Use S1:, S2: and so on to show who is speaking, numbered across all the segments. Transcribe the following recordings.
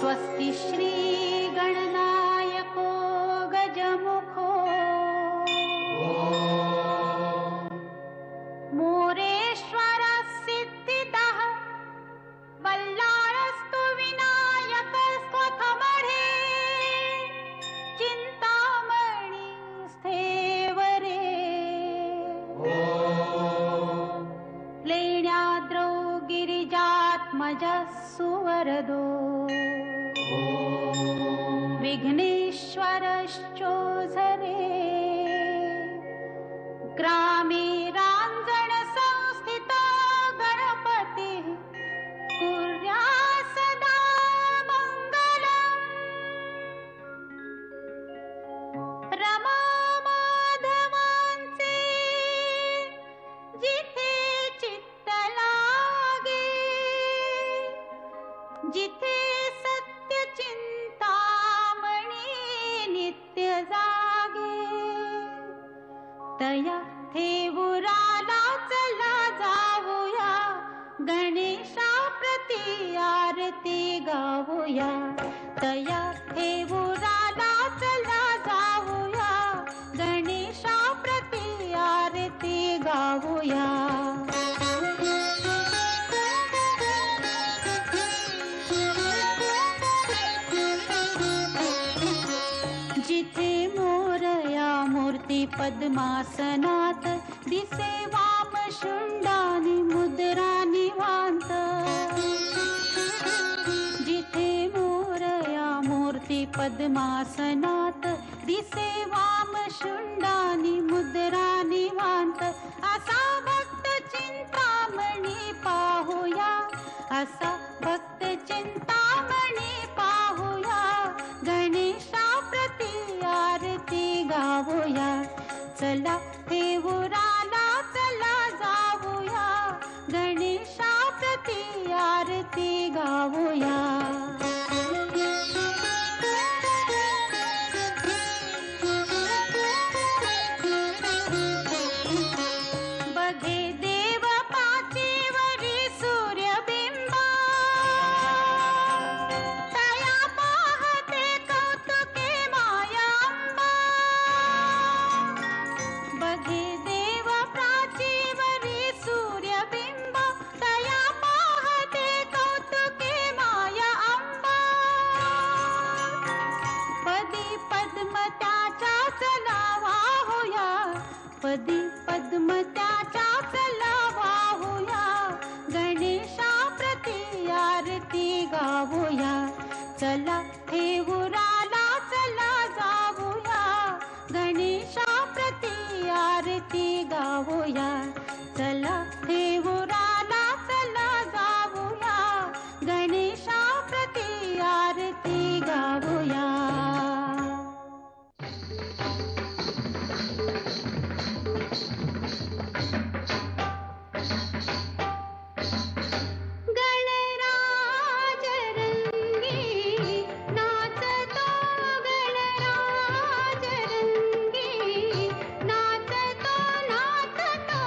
S1: स्वस्ति श्री गणनायको गजमुखो मोरेश्वर सिद्धिदः बल्लाळस्तु विनायक स्वथमढे चिंतामणी स्थेवरे लेण्याद्रौ गिरिजात्मज सुवरदो विघ्नेश्वरश्चोझरे ग्रामे रांजण संस्थित गणपति कुर्या सदा मंगलम् रमा माधवांचे जिथे चित्त लागे जिथे सत्य चिंतामणी नित्य जागे तया थेवुराला चला जाऊया गणेशा प्रति आरती गाऊया तया थेवुराला चला जाऊया गणेशा प्रति आरती गाऊया जिथे मोरया मूर्ती पद्मासनात दिसे वाम शुंडानी मुद्रा निवांत जिथे मोरया मूर्ती पद्मासनात दिसे वाम शुंडानी मुद्रा निवांत असा भक्त चिंतामणी पाहूया असा भक्त चिंतामणी पाहूया गणेशा प्रति आरती गाऊया चला थेवुराला चला जाऊया गणेशा प्रति आरती गाऊया बघे देव पाचीवरी सूर्यबिंब तया पाहते कौतुके मायांबा बघे देव प्राचीवरी सूर्यबिंब तया पाहते कौतुके माया अंबा पदी पद्म त्याच्या चला वाहूया पदी पद्म त्याच्या चला वाहूया गणेशा प्रति आरती गाऊया चला थेवुराला चला जाऊया गणेशा प्रति आरती गाऊया चला थेवुराला चला जाऊया गणेशा प्रति आरती गाऊया गणराज रंगी नाचतो गणराज रंगी नाचतो नाचतो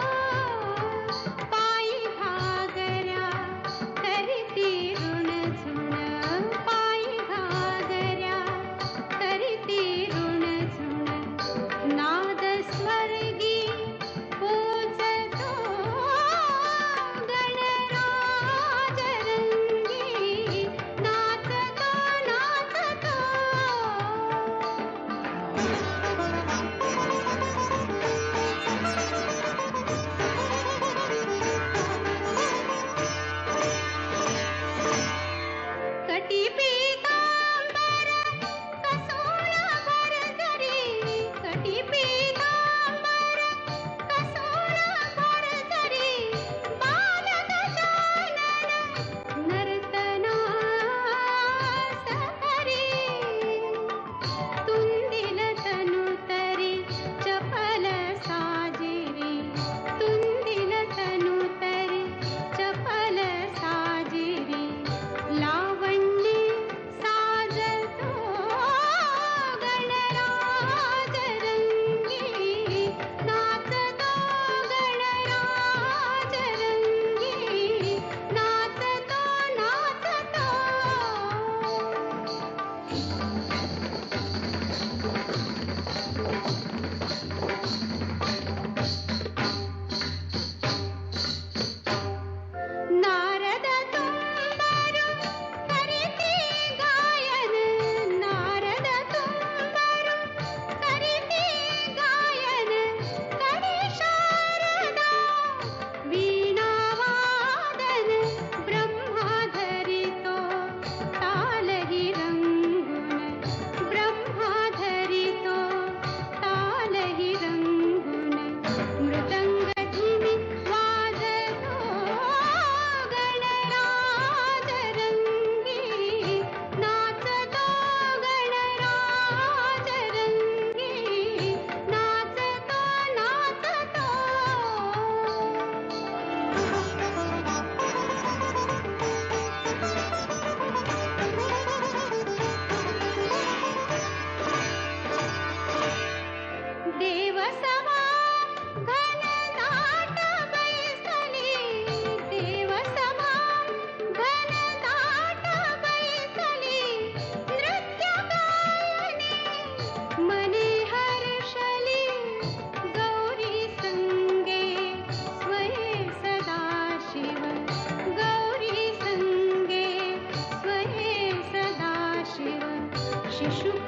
S1: शिशु